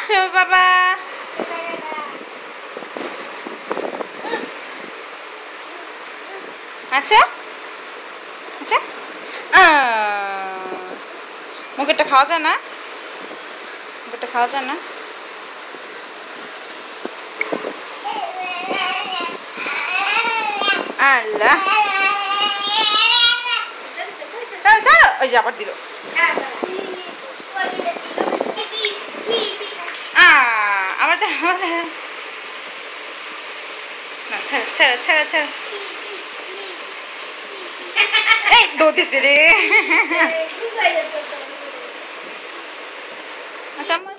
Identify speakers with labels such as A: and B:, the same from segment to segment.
A: আছো বাবা? আচ্ছা আচ্ছা, মুখেরটা খাওয়া যায় না? মুখেরটা খাওয়া যায় না? আল্লাহ, চলো চলো, ওই যে আবার দিল। আবার না, ছেড়ে ছেড়ে ছেড়ে ছেড়ে। এই দৌড়িস রে। আচ্ছা আম্মা,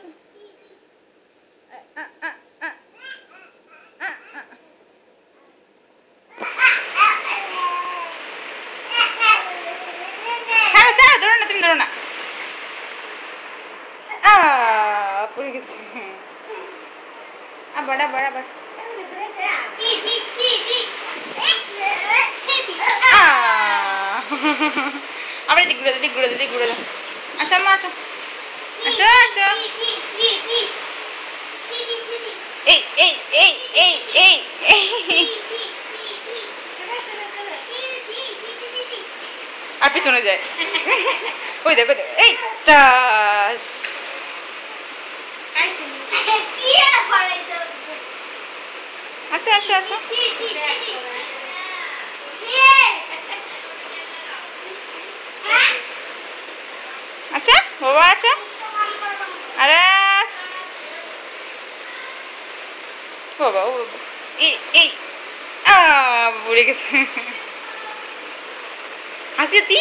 A: ছাড়ো ছাড়ো, ধরো না, তুমি ধরো না। পড়ে গেছে। আবার আবার আবার। আবার এদিক ঘুরে দিক ঘুরে দিক ঘুরে দাও। আসো আম্মা, আসো আসো আসো। এই এই এই এই এই এই, আর পিছনে যায়। ওই দেখো, এই টাস। আচ্ছা আচ্ছা আচ্ছা, আচ্ছা বাবা, আচ্ছা। আরে বাবা, ও বাবা, এই এই পড়ে গেছে। হাসি দি।